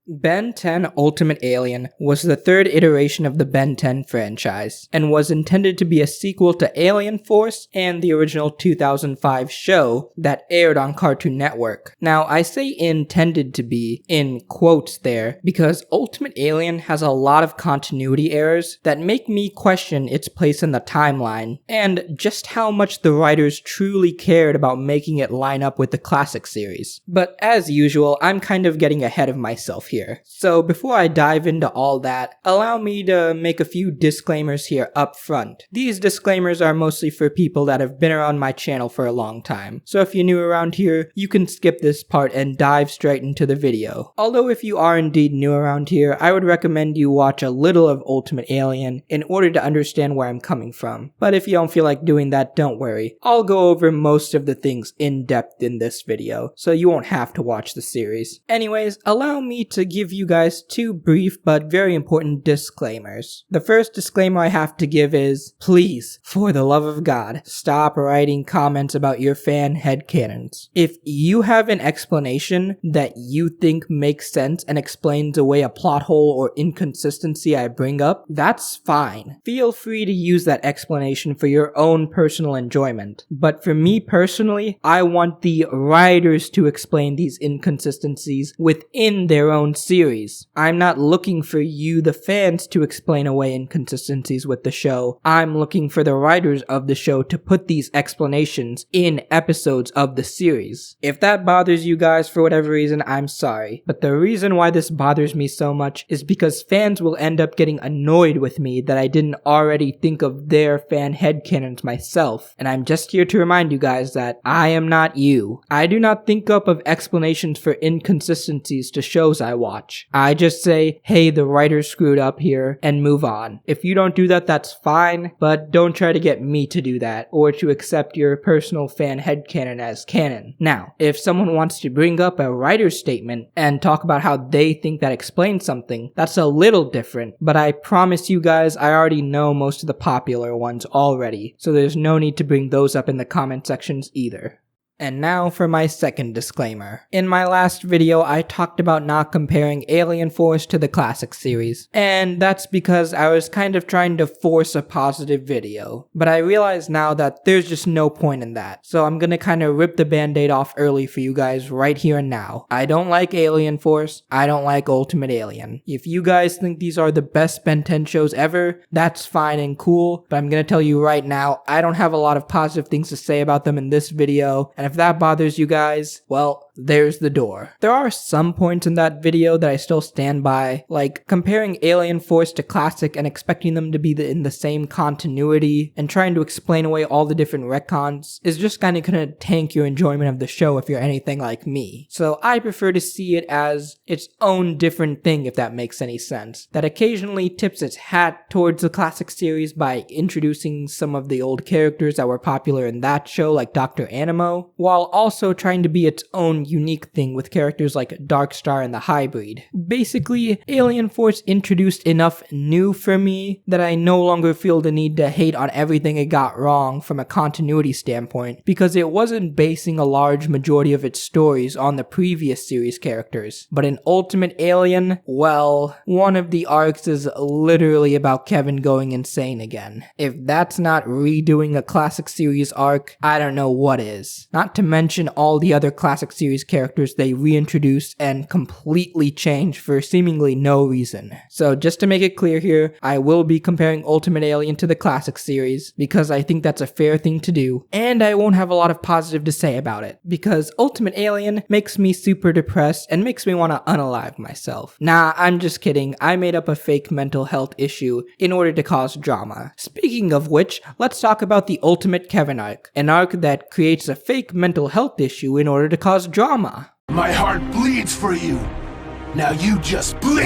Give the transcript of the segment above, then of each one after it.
Ben 10 Ultimate Alien was the third iteration of the Ben 10 franchise, and was intended to be a sequel to Alien Force and the original 2005 show that aired on Cartoon Network. Now, I say intended to be, in quotes there, because Ultimate Alien has a lot of continuity errors that make me question its place in the timeline, and just how much the writers truly cared about making it line up with the classic series. But as usual, I'm kind of getting ahead of myself here. So before I dive into all that, allow me to make a few disclaimers here up front. These disclaimers are mostly for people that have been around my channel for a long time. So if you're new around here, you can skip this part and dive straight into the video. Although if you are indeed new around here, I would recommend you watch a little of Ultimate Alien in order to understand where I'm coming from. But if you don't feel like doing that, don't worry. I'll go over most of the things in depth in this video, so you won't have to watch the series. Anyways, allow me to give you guys two brief but very important disclaimers. The first disclaimer I have to give is, please, for the love of God, stop writing comments about your fan headcanons. If you have an explanation that you think makes sense and explains away a plot hole or inconsistency I bring up, that's fine. Feel free to use that explanation for your own personal enjoyment. But for me personally, I want the writers to explain these inconsistencies within their own series. I'm not looking for you, the fans, to explain away inconsistencies with the show. I'm looking for the writers of the show to put these explanations in episodes of the series. If that bothers you guys for whatever reason, I'm sorry. But the reason why this bothers me so much is because fans will end up getting annoyed with me that I didn't already think of their fan headcanons myself. And I'm just here to remind you guys that I am not you. I do not think up of explanations for inconsistencies to shows I watch. I just say, hey, the writer screwed up here, and move on. If you don't do that, that's fine, but don't try to get me to do that, or to accept your personal fan headcanon as canon. Now, if someone wants to bring up a writer's statement and talk about how they think that explains something, that's a little different, but I promise you guys I already know most of the popular ones already, so there's no need to bring those up in the comment sections either. And now for my second disclaimer. In my last video, I talked about not comparing Alien Force to the classic series, and that's because I was kind of trying to force a positive video. But I realize now that there's just no point in that, so I'm gonna kind of rip the band-aid off early for you guys right here and now. I don't like Alien Force, I don't like Ultimate Alien. If you guys think these are the best Ben 10 shows ever, that's fine and cool, but I'm gonna tell you right now, I don't have a lot of positive things to say about them in this video, and if that bothers you guys, well, there's the door. There are some points in that video that I still stand by, like comparing Alien Force to classic and expecting them to be in the same continuity and trying to explain away all the different retcons is just kind of gonna tank your enjoyment of the show if you're anything like me. So I prefer to see it as its own different thing, if that makes any sense, that occasionally tips its hat towards the classic series by introducing some of the old characters that were popular in that show, like Dr. Animo, while also trying to be its own unique thing with characters like Darkstar and the Hybrid. Basically, Alien Force introduced enough new for me that I no longer feel the need to hate on everything it got wrong from a continuity standpoint, because it wasn't basing a large majority of its stories on the previous series characters. But in Ultimate Alien, well, one of the arcs is literally about Kevin going insane again. If that's not redoing a classic series arc, I don't know what is. Not to mention all the other classic series characters they reintroduced and completely changed for seemingly no reason. So just to make it clear here, I will be comparing Ultimate Alien to the classic series because I think that's a fair thing to do, and I won't have a lot of positive to say about it because Ultimate Alien makes me super depressed and makes me want to unalive myself. Nah, I'm just kidding. I made up a fake mental health issue in order to cause drama. Speaking of which, let's talk about the Ultimate Kevin arc, an arc that creates a fake mental health issue in order to cause drama. My heart bleeds for you. Now you just bleed.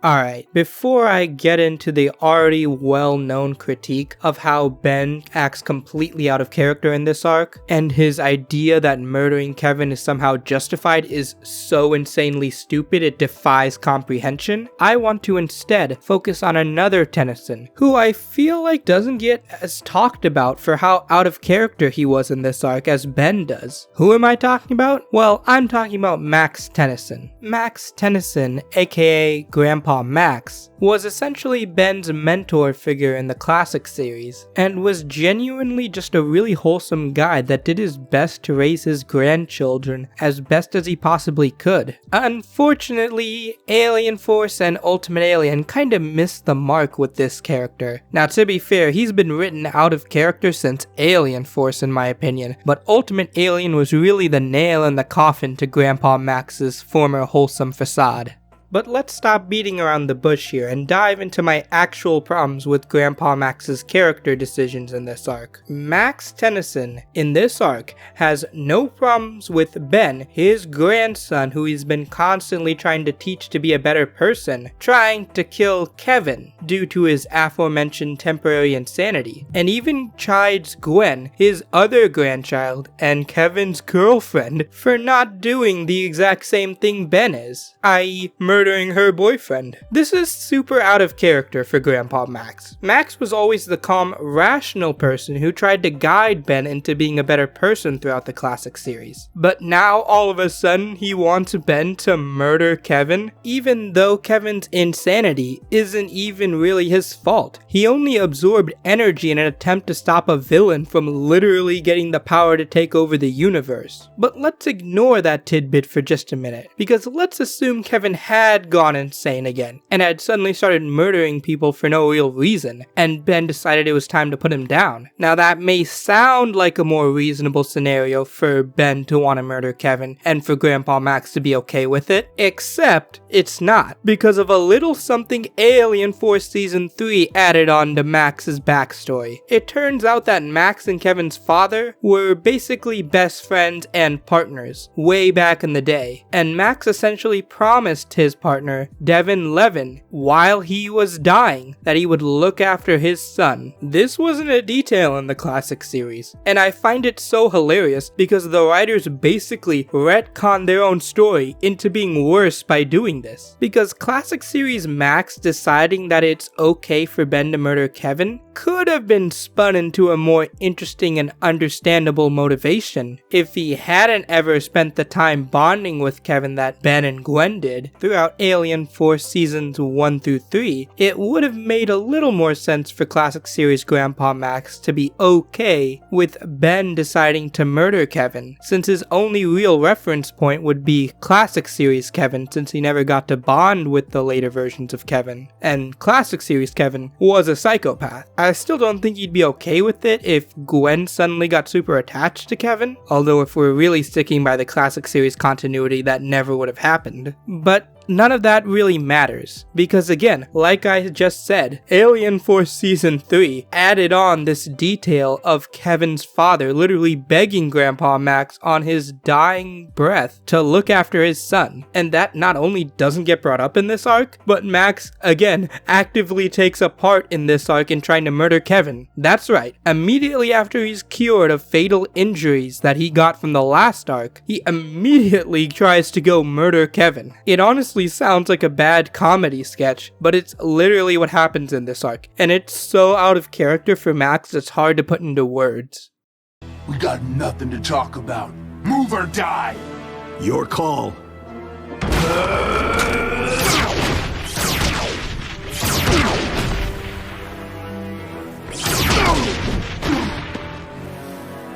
Alright, before I get into the already well-known critique of how Ben acts completely out of character in this arc, and his idea that murdering Kevin is somehow justified is so insanely stupid it defies comprehension, I want to instead focus on another Tennyson, who I feel like doesn't get as talked about for how out of character he was in this arc as Ben does. Who am I talking about? Well, I'm talking about Max Tennyson. Max Tennyson, aka Grandpa Max, was essentially Ben's mentor figure in the classic series, and was genuinely just a really wholesome guy that did his best to raise his grandchildren as best as he possibly could. Unfortunately, Alien Force and Ultimate Alien kinda missed the mark with this character. Now, to be fair, he's been written out of character since Alien Force in my opinion, but Ultimate Alien was really the nail in the coffin to Grandpa Max's former wholesome facade. But let's stop beating around the bush here and dive into my actual problems with Grandpa Max's character decisions in this arc. Max Tennyson, in this arc, has no problems with Ben, his grandson who he's been constantly trying to teach to be a better person, trying to kill Kevin due to his aforementioned temporary insanity, and even chides Gwen, his other grandchild, and Kevin's girlfriend for not doing the exact same thing Ben is, i.e. murdering her boyfriend. This is super out of character for Grandpa Max. Max was always the calm, rational person who tried to guide Ben into being a better person throughout the classic series. But now all of a sudden he wants Ben to murder Kevin, even though Kevin's insanity isn't even really his fault. He only absorbed energy in an attempt to stop a villain from literally getting the power to take over the universe. But let's ignore that tidbit for just a minute, because let's assume Kevin had gone insane again, and had suddenly started murdering people for no real reason, and Ben decided it was time to put him down. Now that may sound like a more reasonable scenario for Ben to want to murder Kevin, and for Grandpa Max to be okay with it, except it's not, because of a little something Alien Force Season 3 added on to Max's backstory. It turns out that Max and Kevin's father were basically best friends and partners, way back in the day, and Max essentially promised his partner, Devin Levin, while he was dying, that he would look after his son. This wasn't a detail in the classic series, and I find it so hilarious because the writers basically retconned their own story into being worse by doing this. Because classic series Max deciding that it's okay for Ben to murder Kevin could have been spun into a more interesting and understandable motivation if he hadn't ever spent the time bonding with Kevin that Ben and Gwen did throughout Alien Force Seasons 1 through 3. It would have made a little more sense for classic series Grandpa Max to be okay with Ben deciding to murder Kevin, since his only real reference point would be classic series Kevin, since he never got to bond with the later versions of Kevin, and classic series Kevin was a psychopath. I still don't think he'd be okay with it if Gwen suddenly got super attached to Kevin, although if we're really sticking by the classic series continuity, that never would have happened. But none of that really matters, because again, like I just said, Alien Force Season 3 added on this detail of Kevin's father literally begging Grandpa Max on his dying breath to look after his son, and that not only doesn't get brought up in this arc, but Max, again, actively takes a part in this arc in trying to murder Kevin. That's right, immediately after he's cured of fatal injuries that he got from the last arc, he immediately tries to go murder Kevin. It honestly sounds like a bad comedy sketch, but it's literally what happens in this arc, and it's so out of character for Max it's hard to put into words. We got nothing to talk about. Move or die! Your call.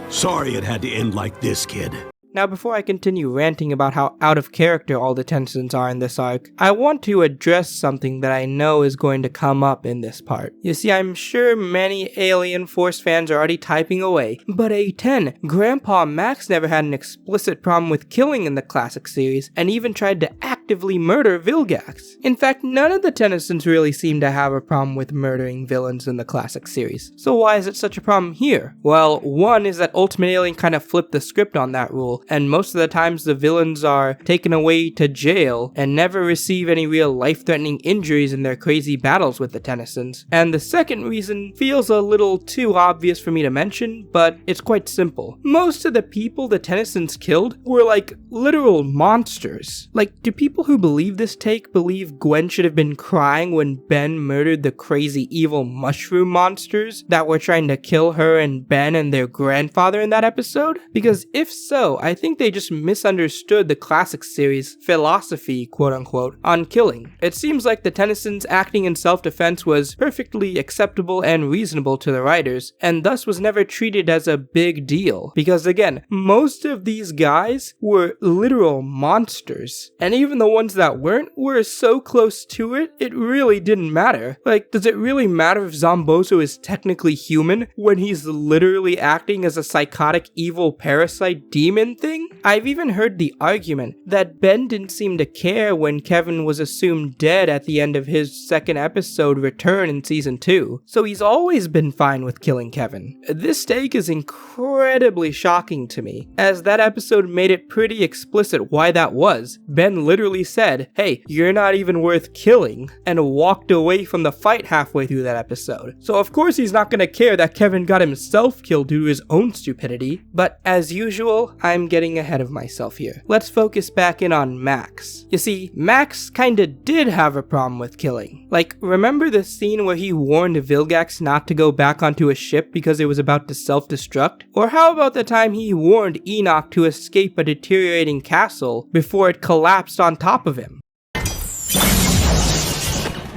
Sorry it had to end like this, kid. Now before I continue ranting about how out of character all the Tennysons are in this arc, I want to address something that I know is going to come up in this part. You see, I'm sure many Alien Force fans are already typing away, but A10, Grandpa Max never had an explicit problem with killing in the classic series, and even tried to actively murder Vilgax. In fact, none of the Tennysons really seem to have a problem with murdering villains in the classic series. So why is it such a problem here? Well, one is that Ultimate Alien kind of flipped the script on that rule, and most of the times the villains are taken away to jail and never receive any real life-threatening injuries in their crazy battles with the Tennysons. And the second reason feels a little too obvious for me to mention, but it's quite simple. Most of the people the Tennysons killed were like literal monsters. Like, do people who believe this take believe Gwen should have been crying when Ben murdered the crazy evil mushroom monsters that were trying to kill her and Ben and their grandfather in that episode? Because if so, I think they just misunderstood the classic series' philosophy, quote unquote, on killing. It seems like the Tennysons acting in self-defense was perfectly acceptable and reasonable to the writers, and thus was never treated as a big deal. Because again, most of these guys were literal monsters, and even the ones that weren't were so close to it, it really didn't matter. Like, does it really matter if Zombozo is technically human when he's literally acting as a psychotic evil parasite demon thing? I've even heard the argument that Ben didn't seem to care when Kevin was assumed dead at the end of his second episode return in season 2, so he's always been fine with killing Kevin. This take is incredibly shocking to me, as that episode made it pretty explicit why that was. Ben literally said, "Hey, you're not even worth killing," and walked away from the fight halfway through that episode. So of course he's not gonna care that Kevin got himself killed due to his own stupidity. But as usual, I'm getting ahead of myself here. Let's focus back in on Max. You see, Max kinda did have a problem with killing. Like, remember the scene where he warned Vilgax not to go back onto a ship because it was about to self-destruct? Or how about the time he warned Enoch to escape a deteriorating castle before it collapsed on top of him?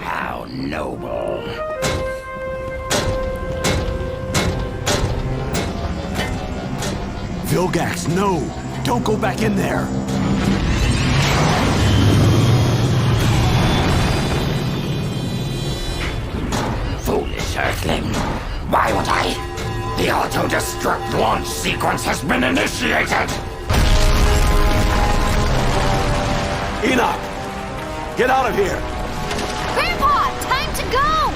How noble. Vilgax, no! Don't go back in there! Foolish Earthling. Why would I? The auto-destruct launch sequence has been initiated! Enoch! Get out of here! Grandpa, time to go!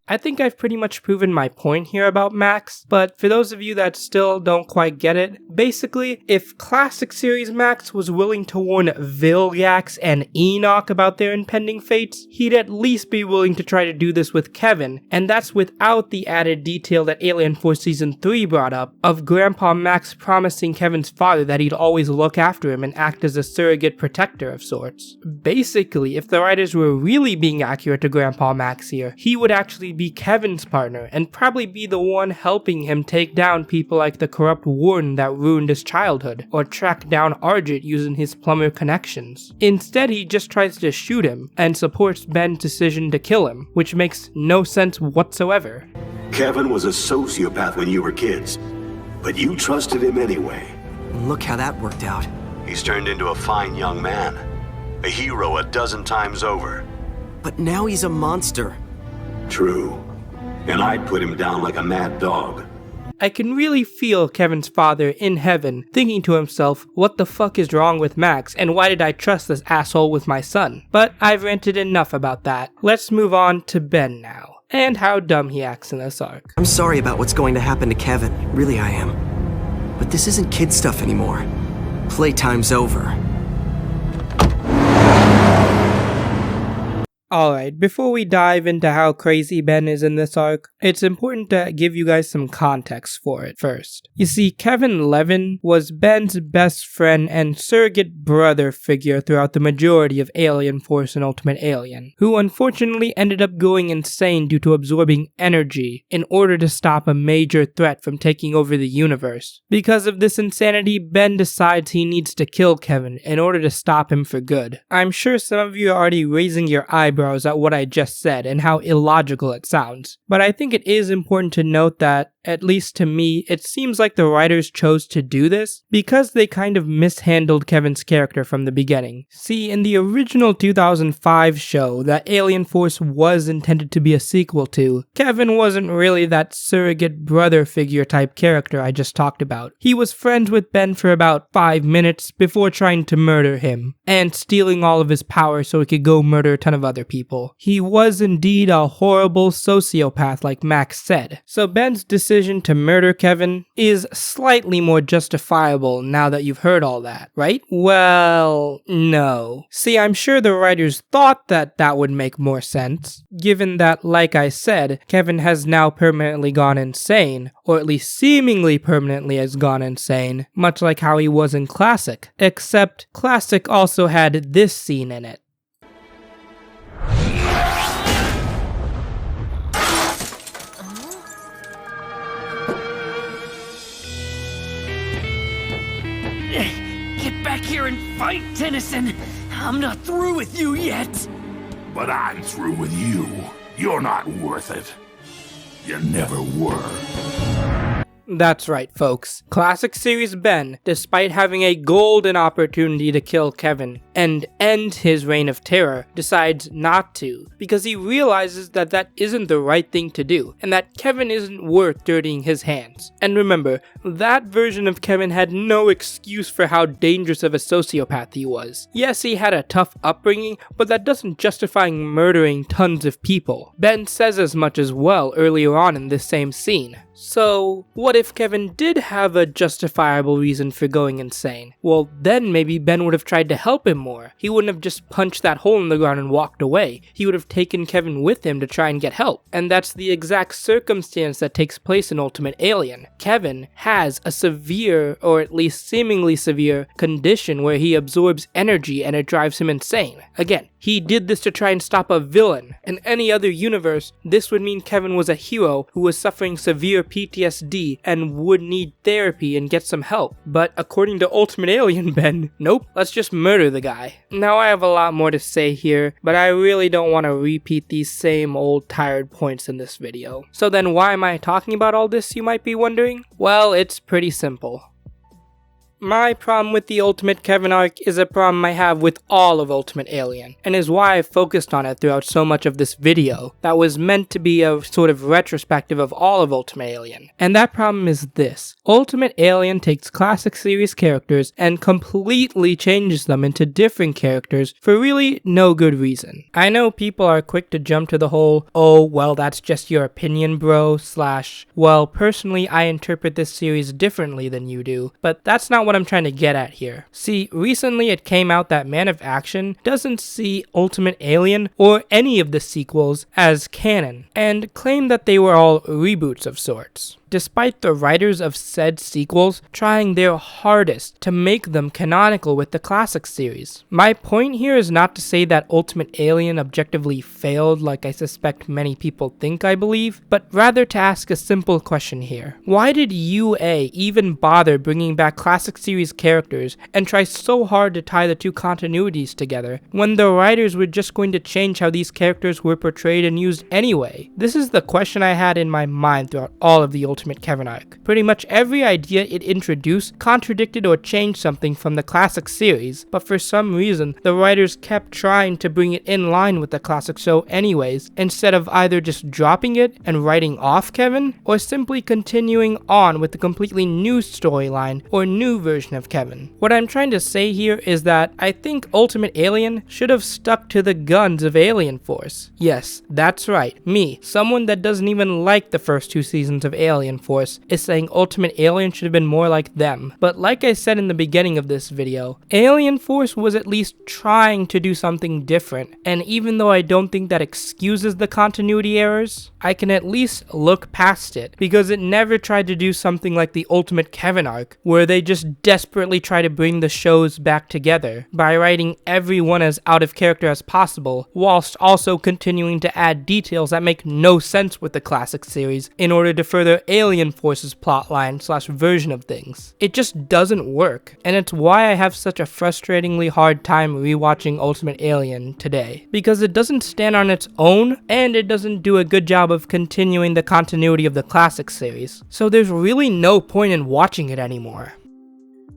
I think I've pretty much proven my point here about Max, but for those of you that still don't quite get it, basically, if classic series Max was willing to warn Vilgax and Enoch about their impending fates, he'd at least be willing to try to do this with Kevin, and that's without the added detail that Alien Force Season 3 brought up, of Grandpa Max promising Kevin's father that he'd always look after him and act as a surrogate protector of sorts. Basically, if the writers were really being accurate to Grandpa Max here, he would actually be Kevin's partner and probably be the one helping him take down people like the corrupt warden that ruined his childhood, or track down Argent using his plumber connections. Instead, he just tries to shoot him and supports Ben's decision to kill him, which makes no sense whatsoever. Kevin was a sociopath when you were kids, but you trusted him anyway. Look how that worked out. He's turned into a fine young man, a hero a dozen times over. But now he's a monster. True, and I'd put him down like a mad dog. I can really feel Kevin's father in heaven thinking to himself, what the fuck is wrong with Max, and why did I trust this asshole with my son? But I've ranted enough about that. Let's move on to Ben now, and how dumb he acts in this arc. I'm sorry about what's going to happen to Kevin, really I am. But this isn't kid stuff anymore. Playtime's over. Alright, before we dive into how crazy Ben is in this arc, it's important to give you guys some context for it first. You see, Kevin Levin was Ben's best friend and surrogate brother figure throughout the majority of Alien Force and Ultimate Alien, who unfortunately ended up going insane due to absorbing energy in order to stop a major threat from taking over the universe. Because of this insanity, Ben decides he needs to kill Kevin in order to stop him for good. I'm sure some of you are already raising your eyebrows at what I just said and how illogical it sounds, but I think it is important to note that, at least to me, it seems like the writers chose to do this because they kind of mishandled Kevin's character from the beginning. See, in the original 2005 show that Alien Force was intended to be a sequel to, Kevin wasn't really that surrogate brother figure type character I just talked about. He was friends with Ben for about 5 minutes before trying to murder him, and stealing all of his power so he could go murder a ton of other people. He was indeed a horrible sociopath like Max said. So Ben's decision to murder Kevin is slightly more justifiable now that you've heard all that, right? Well, no. See, I'm sure the writers thought that that would make more sense, given that, like I said, Kevin has now permanently gone insane, or at least seemingly permanently has gone insane, much like how he was in Classic, except Classic also had this scene in it. Get back here and fight, Tennyson! I'm not through with you yet! But I'm through with you. You're not worth it. You never were. That's right, folks. Classic Series Ben, despite having a golden opportunity to kill Kevin and end his reign of terror, decides not to, because he realizes that that isn't the right thing to do, and that Kevin isn't worth dirtying his hands. And remember, that version of Kevin had no excuse for how dangerous of a sociopath he was. Yes, he had a tough upbringing, but that doesn't justify murdering tons of people. Ben says as much as well earlier on in this same scene. So, what if Kevin did have a justifiable reason for going insane? Well, then maybe Ben would have tried to help him more. He wouldn't have just punched that hole in the ground and walked away. He would have taken Kevin with him to try and get help. And that's the exact circumstance that takes place in Ultimate Alien. Kevin has a severe, or at least seemingly severe, condition where he absorbs energy and it drives him insane. Again, he did this to try and stop a villain. In any other universe, this would mean Kevin was a hero who was suffering severe PTSD and would need therapy and get some help. But according to Ultimate Alien Ben, nope, let's just murder the guy. Now I have a lot more to say here, but I really don't want to repeat these same old tired points in this video. So then why am I talking about all this, you might be wondering? Well, it's pretty simple. My problem with the Ultimate Kevin arc is a problem I have with all of Ultimate Alien, and is why I focused on it throughout so much of this video that was meant to be a sort of retrospective of all of Ultimate Alien. And that problem is this: Ultimate Alien takes classic series characters and completely changes them into different characters for really no good reason. I know people are quick to jump to the whole, oh well that's just your opinion bro, / well personally I interpret this series differently than you do, but that's not what I'm trying to get at here. See, recently it came out that Man of Action doesn't see Ultimate Alien or any of the sequels as canon, and claimed that they were all reboots of sorts, despite the writers of said sequels trying their hardest to make them canonical with the classic series. My point here is not to say that Ultimate Alien objectively failed like I suspect many people think I believe, but rather to ask a simple question here. Why did UA even bother bringing back classic series characters and try so hard to tie the two continuities together when the writers were just going to change how these characters were portrayed and used anyway? This is the question I had in my mind throughout all of the Ultimate Kevin arc. Pretty much every idea it introduced contradicted or changed something from the classic series, but for some reason the writers kept trying to bring it in line with the classic show anyways, instead of either just dropping it and writing off Kevin, or simply continuing on with a completely new storyline or new version of Kevin. What I'm trying to say here is that I think Ultimate Alien should have stuck to the guns of Alien Force. Yes, that's right, me, someone that doesn't even like the first 2 seasons of Alien Force, is saying Ultimate Alien should have been more like them. But like I said in the beginning of this video, Alien Force was at least trying to do something different, and even though I don't think that excuses the continuity errors, I can at least look past it, because it never tried to do something like the Ultimate Kevin arc, where they just desperately try to bring the shows back together by writing everyone as out of character as possible, whilst also continuing to add details that make no sense with the classic series in order to further Alien Force's plotline / version of things. It just doesn't work, and it's why I have such a frustratingly hard time rewatching Ultimate Alien today, because it doesn't stand on its own, and it doesn't do a good job of continuing the continuity of the classic series, so there's really no point in watching it anymore.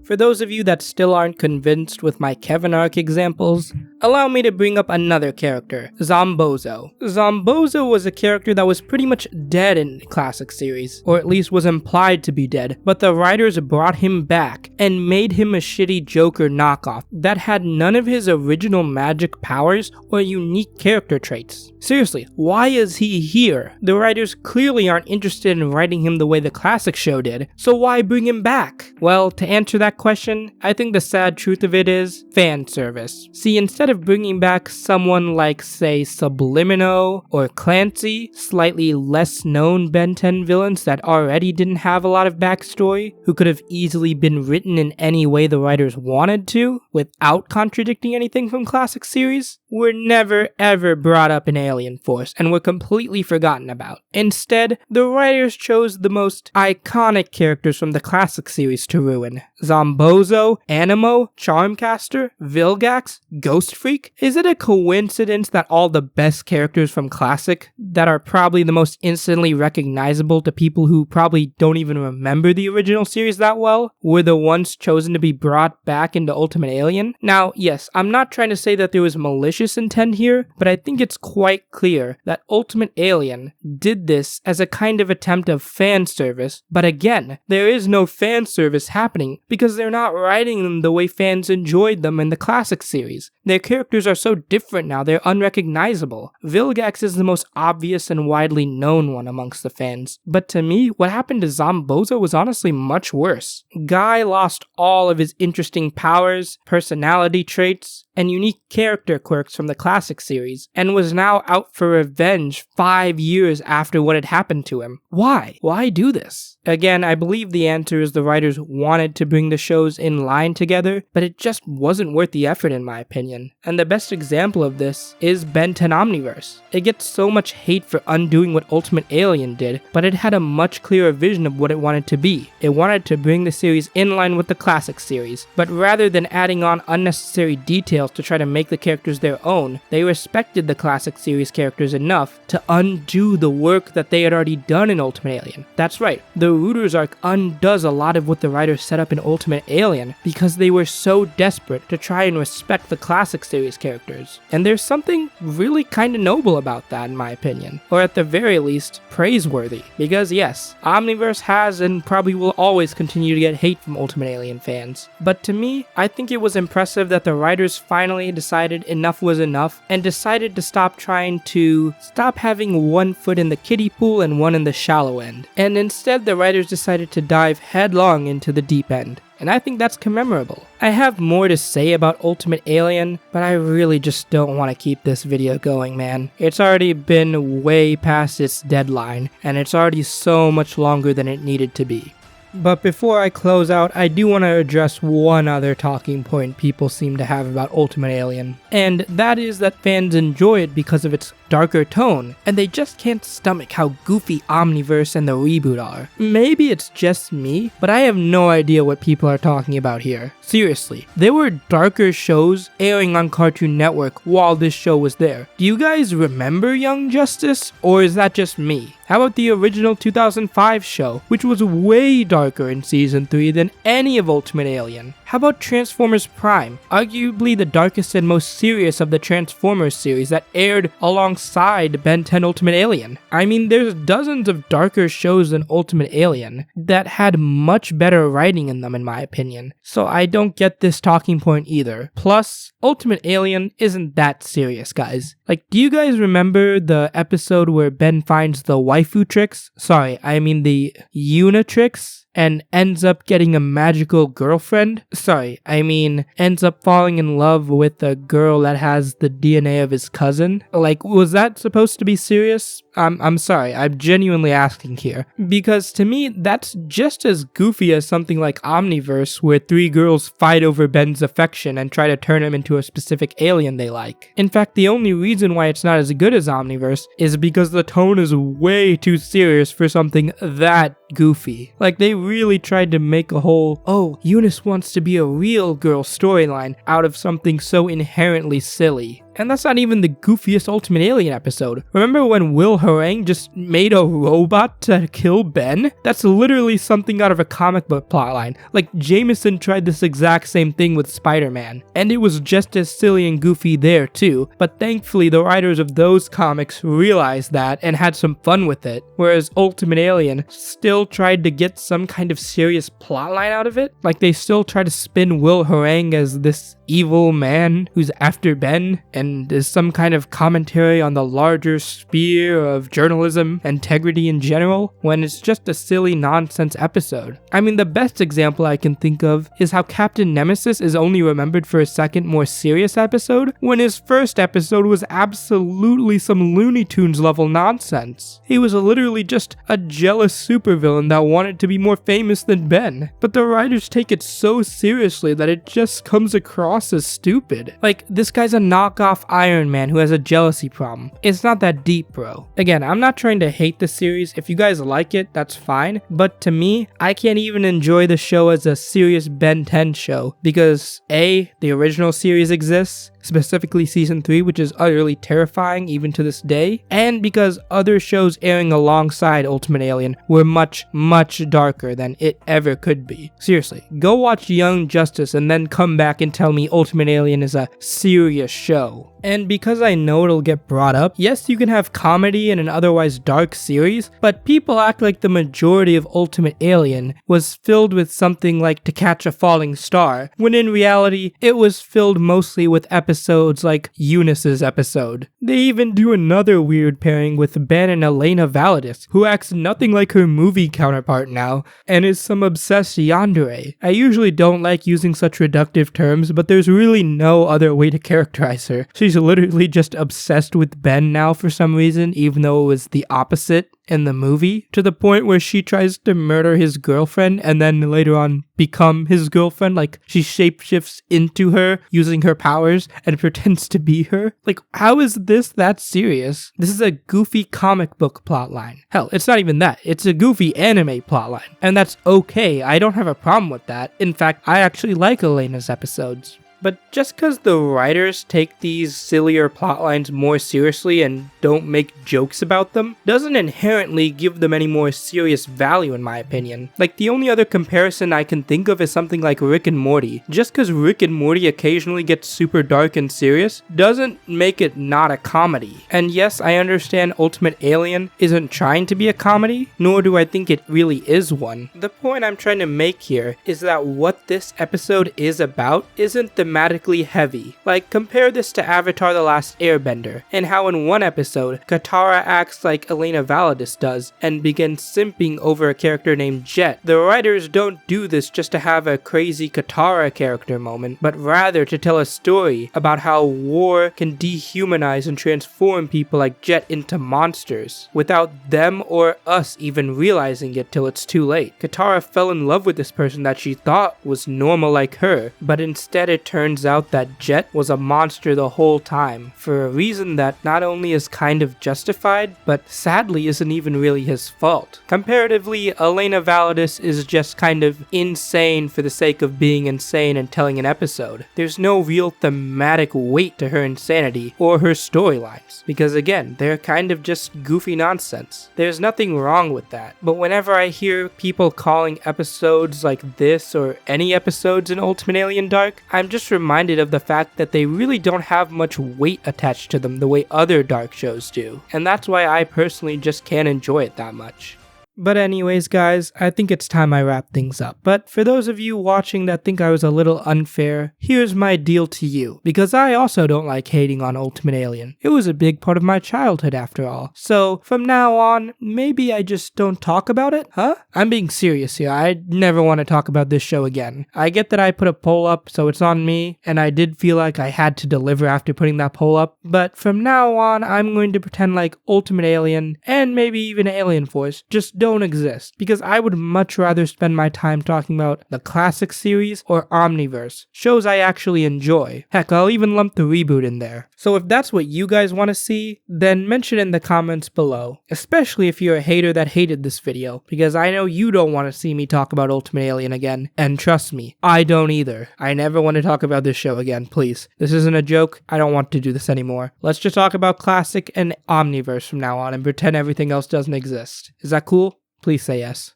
For those of you that still aren't convinced with my Kevin arc examples, allow me to bring up another character, Zombozo. Zombozo was a character that was pretty much dead in the classic series, or at least was implied to be dead, but the writers brought him back and made him a shitty Joker knockoff that had none of his original magic powers or unique character traits. Seriously, why is he here? The writers clearly aren't interested in writing him the way the classic show did, so why bring him back? Well, to answer that question, I think the sad truth of it is fan service. See, instead of bringing back someone like, say, Sublimino or Clancy, slightly less known Ben 10 villains that already didn't have a lot of backstory, who could have easily been written in any way the writers wanted to, without contradicting anything from classic series, were never ever brought up in Alien Force and were completely forgotten about. Instead, the writers chose the most iconic characters from the classic series to ruin. Zombozo, Animo, Charmcaster, Vilgax, Ghost Freak? Is it a coincidence that all the best characters from classic, that are probably the most instantly recognizable to people who probably don't even remember the original series that well, were the ones chosen to be brought back into Ultimate Alien? Now, yes, I'm not trying to say that there was malicious intent here, but I think it's quite clear that Ultimate Alien did this as a kind of attempt of fan service, but again, there is no fan service happening because they're not writing them the way fans enjoyed them in the classic series. Their characters are so different now, they're unrecognizable. Vilgax is the most obvious and widely known one amongst the fans, but to me, what happened to Zombozo was honestly much worse. Guy lost all of his interesting powers, personality traits, and unique character quirks from the classic series, and was now out for revenge 5 years after what had happened to him. Why? Why do this? Again, I believe the answer is the writers wanted to bring the shows in line together, but it just wasn't worth the effort in my opinion. And the best example of this is Ben 10 Omniverse. It gets so much hate for undoing what Ultimate Alien did, but it had a much clearer vision of what it wanted to be. It wanted to bring the series in line with the classic series, but rather than adding on unnecessary details to try to make the characters their own, they respected the classic series characters enough to undo the work that they had already done in Ultimate Alien. That's right, the Rooters arc undoes a lot of what the writers set up in Ultimate Alien because they were so desperate to try and respect the classic series characters. And there's something really kinda noble about that in my opinion, or at the very least, praiseworthy. Because yes, Omniverse has and probably will always continue to get hate from Ultimate Alien fans. But to me, I think it was impressive that the writers finally decided enough was enough and decided to stop having one foot in the kiddie pool and one in the shallow end. And instead the writers decided to dive headlong into the deep end. And I think that's commemorable. I have more to say about Ultimate Alien, but I really just don't want to keep this video going, man. It's already been way past its deadline, and it's already so much longer than it needed to be. But before I close out, I do want to address one other talking point people seem to have about Ultimate Alien, and that is that fans enjoy it because of its darker tone, and they just can't stomach how goofy Omniverse and the reboot are. Maybe it's just me, but I have no idea what people are talking about here. Seriously, there were darker shows airing on Cartoon Network while this show was there. Do you guys remember Young Justice, or is that just me? How about the original 2005 show, which was way darker in Season 3 than any of Ultimate Alien? How about Transformers Prime, arguably the darkest and most serious of the Transformers series that aired alongside Ben 10 Ultimate Alien? I mean, there's dozens of darker shows than Ultimate Alien that had much better writing in them in my opinion, so I don't get this talking point either. Plus, Ultimate Alien isn't that serious, guys. Like, do you guys remember the episode where Ben finds the waifu tricks? Sorry, I mean the Unitrix, and ends up getting a magical girlfriend? Sorry, I mean ends up falling in love with a girl that has the DNA of his cousin? Like, was that supposed to be serious? I'm sorry, I'm genuinely asking here. Because to me, that's just as goofy as something like Omniverse, where 3 girls fight over Ben's affection and try to turn him into a specific alien they like. In fact, the only reason why it's not as good as Omniverse is because the tone is way too serious for something that goofy. Like, they really tried to make a whole, oh, Eunice wants to be a real girl storyline out of something so inherently silly. And that's not even the goofiest Ultimate Alien episode. Remember when Will Harang just made a robot to kill Ben? That's literally something out of a comic book plotline. Like, Jameson tried this exact same thing with Spider-Man, and it was just as silly and goofy there too, but thankfully the writers of those comics realized that and had some fun with it, whereas Ultimate Alien still tried to get some kind of serious plotline out of it. Like, they still try to spin Will Harang as this evil man who's after Ben, and is some kind of commentary on the larger sphere of journalism, integrity in general, when it's just a silly nonsense episode. I mean, the best example I can think of is how Captain Nemesis is only remembered for a second more serious episode, when his first episode was absolutely some Looney Tunes level nonsense. He was literally just a jealous supervillain that wanted to be more famous than Ben, but the writers take it so seriously that it just comes across as stupid. Like, this guy's a knockoff Iron Man who has a jealousy problem. It's not that deep, bro. Again, I'm not trying to hate the series. If you guys like it, that's fine, but to me, I can't even enjoy the show as a serious Ben 10 show because A, the original series exists, specifically season 3, which is utterly terrifying even to this day, and because other shows airing alongside Ultimate Alien were much, much darker than it ever could be. Seriously, go watch Young Justice and then come back and tell me Ultimate Alien is a serious show. And because I know it'll get brought up, yes, you can have comedy in an otherwise dark series, but people act like the majority of Ultimate Alien was filled with something like To Catch a Falling Star, when in reality, it was filled mostly with episodes like Eunice's episode. They even do another weird pairing with Ben and Elena Validus, who acts nothing like her movie counterpart now, and is some obsessed yandere. I usually don't like using such reductive terms, but there's really no other way to characterize her. She's literally just obsessed with Ben now for some reason, even though it was the opposite in the movie, to the point where she tries to murder his girlfriend and then later on become his girlfriend. Like, she shapeshifts into her using her powers and pretends to be her. Like, how is this that serious? This is a goofy comic book plotline. Hell, it's not even that. It's a goofy anime plotline. And that's okay. I don't have a problem with that. In fact, I actually like Elena's episodes. But just because the writers take these sillier plotlines more seriously and don't make jokes about them, doesn't inherently give them any more serious value in my opinion. Like, the only other comparison I can think of is something like Rick and Morty. Just because Rick and Morty occasionally gets super dark and serious, doesn't make it not a comedy. And yes, I understand Ultimate Alien isn't trying to be a comedy, nor do I think it really is one. The point I'm trying to make here is that what this episode is about isn't thematically heavy. Like, compare this to Avatar: The Last Airbender, and how in one episode, Katara acts like Elena Validus does, and begins simping over a character named Jet. The writers don't do this just to have a crazy Katara character moment, but rather to tell a story about how war can dehumanize and transform people like Jet into monsters, without them or us even realizing it till it's too late. Katara fell in love with this person that she thought was normal like her, but instead it turns out that Jet was a monster the whole time, for a reason that not only is kind of justified, but sadly isn't even really his fault. Comparatively, Elena Validus is just kind of insane for the sake of being insane and telling an episode. There's no real thematic weight to her insanity or her storylines, because again, they're kind of just goofy nonsense. There's nothing wrong with that, but whenever I hear people calling episodes like this or any episodes in Ultimate Alien dark, I'm just reminded of the fact that they really don't have much weight attached to them the way other dark shows do, and that's why I personally just can't enjoy it that much. But anyways guys, I think it's time I wrap things up. But for those of you watching that think I was a little unfair, here's my deal to you. Because I also don't like hating on Ultimate Alien. It was a big part of my childhood after all. So from now on, maybe I just don't talk about it? Huh? I'm being serious here. I never want to talk about this show again. I get that I put a poll up, so it's on me, and I did feel like I had to deliver after putting that poll up. But from now on, I'm going to pretend like Ultimate Alien, and maybe even Alien Force, just don't don't exist, because I would much rather spend my time talking about the classic series or Omniverse, shows I actually enjoy. Heck, I'll even lump the reboot in there. So if that's what you guys want to see, then mention in the comments below, especially if you're a hater that hated this video, because I know you don't want to see me talk about Ultimate Alien again, and trust me, I don't either. I never want to talk about this show again, please. This isn't a joke, I don't want to do this anymore. Let's just talk about classic and Omniverse from now on and pretend everything else doesn't exist. Is that cool? Please say yes.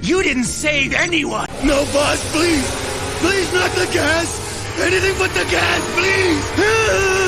You didn't save anyone! No, boss, please! Please, not the gas! Anything but the gas, please!